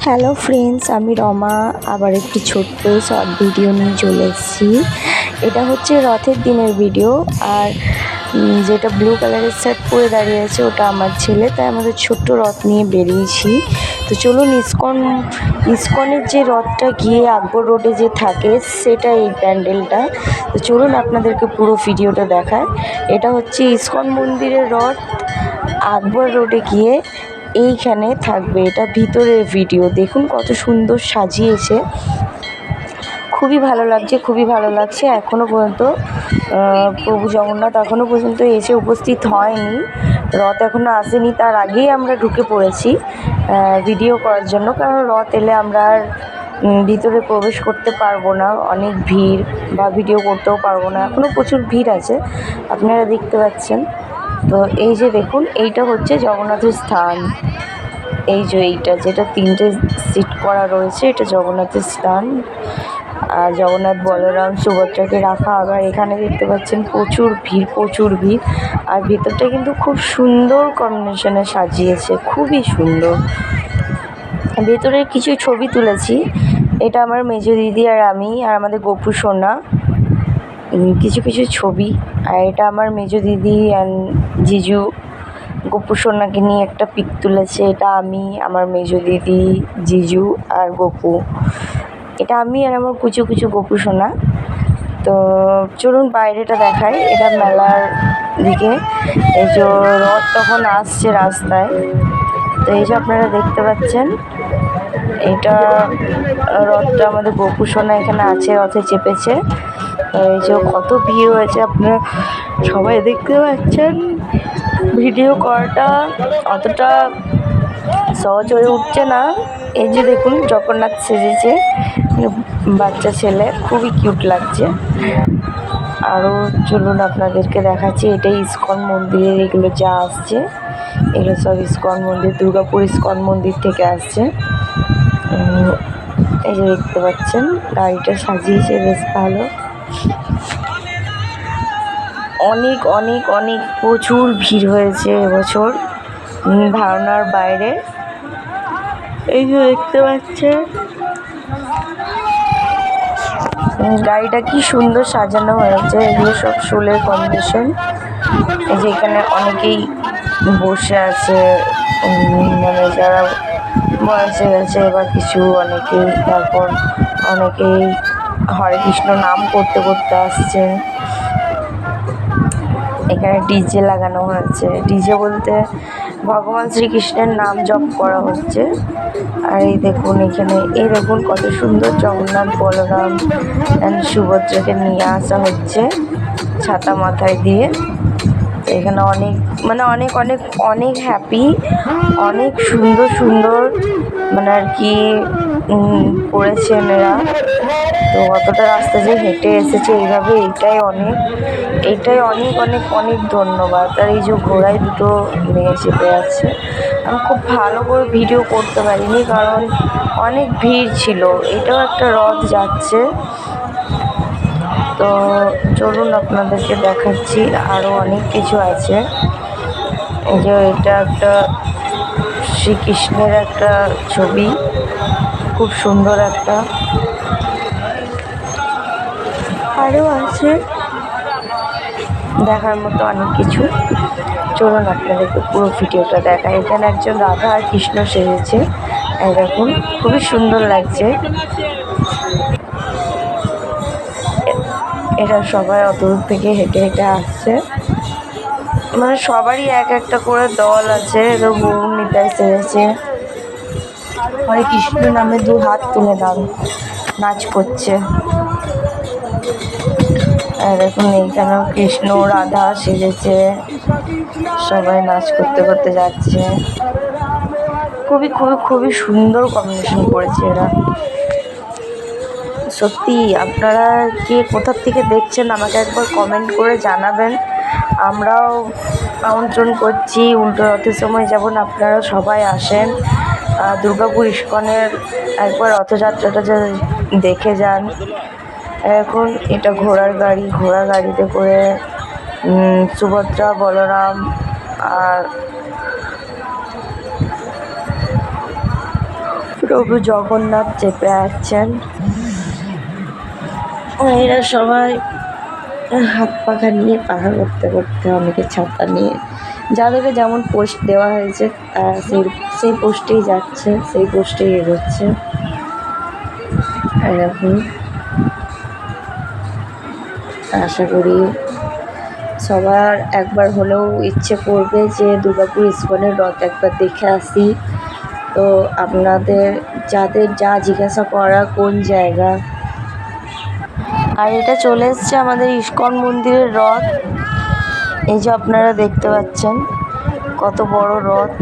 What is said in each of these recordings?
Hello friends, আমি রমা আবার একটি ছোট্ট শর্ট ভিডিও নিয়ে চলে এসেছি। এটা হচ্ছে রথের দিনের ভিডিও। আর যেটা ব্লু কালারের শার্ট পরে দাঁড়িয়ে আছে ওটা আমার ছেলে, তাই আমাদের ছোট্ট রথ নিয়ে বেরিয়েছি। তো চলুন, ইসকনের যে রথটা গিয়ে আকবর রোডে যে থাকে সেটা এই প্যান্ডেলটা। তো চলুন আপনাদেরকে পুরো ভিডিওটা দেখায়। এটা হচ্ছে ইসকন মন্দিরের রথ আকবর রোডে গিয়ে এইখানে থাকবে। এটা ভিতরের ভিডিও, দেখুন কত সুন্দর সাজিয়েছে। খুবই ভালো লাগছে, খুবই ভালো লাগছে। এখনও পর্যন্ত প্রভু জগন্নাথ এখনও পর্যন্ত এসে উপস্থিত হয়নি, রথ এখনও আসেনি। তার আগেই আমরা ঢুকে পড়েছি ভিডিও করার জন্য, কারণ রথ এলে আমরা আর ভিতরে প্রবেশ করতে পারবো না, অনেক ভিড়, বা ভিডিও করতেও পারবো না। এখনও প্রচুর ভিড় আছে, আপনারা দেখতে পাচ্ছেন। তো এই যে দেখুন, এইটা হচ্ছে জগন্নাথের স্থান। এই যে এইটা যেটা 3টে সিট করা রয়েছে, এটা জগন্নাথের স্থান। আর জগন্নাথ, বলরাম, সুভদ্রাকে রাখা। আবার এখানে দেখতে পাচ্ছেন প্রচুর ভিড়, প্রচুর ভিড়। আর ভিতরটা কিন্তু খুব সুন্দর কম্বিনেশনে সাজিয়েছে, খুবই সুন্দর। ভেতরের কিছু ছবি তুলেছি। এটা আমার মেজো দিদি আর আমি আর আমাদের গপু সোনা, কিছু কিছু ছবি। আর এটা আমার মেজো দিদি অ্যান্ড জিজু গপু সোনাকে নিয়ে একটা পিক তুলেছে। এটা আমি, আমার মেজো দিদি, জিজু আর গপু। এটা আমি আর আমার কুচু কুচু গপু সোনা। তো চলুন বাইরেটা দেখাই। এটা মেলার দিকে। এই যে রথ তখন আসছে রাস্তায়। তো এই যে আপনারা দেখতে পাচ্ছেন, এটা রথটা আমাদের গপু সোনা এখানে আছে, রথে চেপেছে। এই যে কত ভিড় হয়েছে, আপনারা সবাই দেখতে পাচ্ছেন। ভিডিও করাটা অতটা সহজ হয়ে উঠছে না। এই যে দেখুন, জগন্নাথ সেজেছে, বাচ্চা ছেলে, খুবই কিউট লাগছে। আরও চলুন আপনাদেরকে দেখাচ্ছি। এটাই ইসকন মন্দিরের এগুলো যা আসছে, এগুলো সব ইসকন মন্দির, দুর্গাপুর ইসকন মন্দির থেকে আসছে। এই যে দেখতে পাচ্ছেন, গাড়িটা সাজিয়েছে বেশ ভালো। অনেক অনেক অনেক প্রচুর ভিড় হয়েছে এবছর, ধারণার বাইরে। এই যে দেখতে পাচ্ছেন গাড়িটা কি সুন্দর সাজানো হয়েছে। এগুলো সব শোলের কম্বিনেশন। এই যে এখানে অনেকেই বসে আছে, মানে যারা বয়সে গেছে বা কিছু, অনেকেই। তারপর অনেকেই হরে কৃষ্ণ নাম করতে করতে আসছে। এখানে ডিজে লাগানো হয়েছে। ডিজে বলতে ভগবান শ্রীকৃষ্ণের নাম জপ করা হচ্ছে। আর এই দেখুন, এখানে এই দেখুন কত সুন্দর জগন্নাথ, বলরাম অ্যান্ড সুভদ্রাকে নিয়ে আসা হচ্ছে ছাতা মাথায় দিয়ে। এখানে অনেক, মানে অনেক অনেক অনেক হ্যাপি, অনেক সুন্দর সুন্দর, মানে আর কি করেছেন এরা। তো অতটা রাস্তা যে হেঁটে এসেছে এইভাবে, এইটাই অনেক অনেক অনেক ধন্যবাদ। আর এই যে ঘোড়ায় দুটো মেয়ে চেপে যাচ্ছে। আমি খুব ভালো করে ভিডিও করতে পারিনি, কারণ অনেক ভিড় ছিল। এটাও একটা রথ যাচ্ছে। তো চলুন আপনাদেরকে দেখাচ্ছি, আরও অনেক কিছু আছে। এই যে এটা একটা শ্রীকৃষ্ণের একটা ছবি, খুব সুন্দর একটা। আরও আছে দেখার মতো অনেক কিছু। চলুন আপনাদেরকে পুরো ভিডিওটা দেখায়। এখানে একজন রাধা আর কৃষ্ণ সেজেছে, এই দেখুন খুবই সুন্দর লাগছে। এরা সবাই অত দূর থেকে হেঁটে হেঁটে আসছে, মানে সবারই এক একটা করে দল আছে। এরা গৌর নিতাই সেজেছে, হরে কৃষ্ণ নামে 2 হাত তুলে নাচ করছে। দেখুন এইখানেও কৃষ্ণ রাধা সেজেছে, সবাই নাচ করতে করতে যাচ্ছে। খুবই খুবই খুবই সুন্দর কম্বিনেশন করেছে এরা। সত্যি আপনারা কে কোথা থেকে দেখছেন আমাকে একবার কমেন্ট করে জানাবেন। আমরাও আমন্ত্রণ করছি, উল্টো রথের সময় যেমন আপনারা সবাই আসেন, দুর্গাপুর ইস্কনের একবার রথযাত্রাটা দেখে যান। এখন এটা ঘোড়ার গাড়ি, ঘোড়া গাড়িতে করে সুভদ্রা, বলরাম আর প্রভু জগন্নাথ চেপে আছেন। এরা সবাই হাত পাখা নিয়ে পাখা করতে করতে, অনেকে ছাতা নিয়ে, যাদেরকে যেমন পোস্ট দেওয়া হয়েছে তারা সেই পোস্টেই যাচ্ছে, সেই পোস্টেই এগোচ্ছে। এরকম আশা করি সবার একবার হলেও ইচ্ছে করবে যে দুর্গাপুর ইস্কনের রথ একবার দেখে আসি। তো আপনাদের যাদের যা জিজ্ঞাসা করা কোন জায়গা, আর এটা চলে এসছে আমাদের ইস্কন মন্দিরের রথ। এই যে আপনারা দেখতে পাচ্ছেন কত বড় রথ।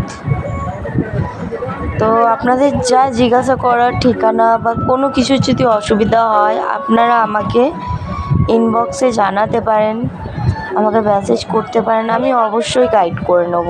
তো আপনাদের যা জিজ্ঞাসা করার ঠিকানা বা কোনো কিছু যদি অসুবিধা হয় আপনারা আমাকে ইনবক্সে জানাতে পারেন, আমাকে মেসেজ করতে পারেন, আমি অবশ্যই গাইড করে নেব।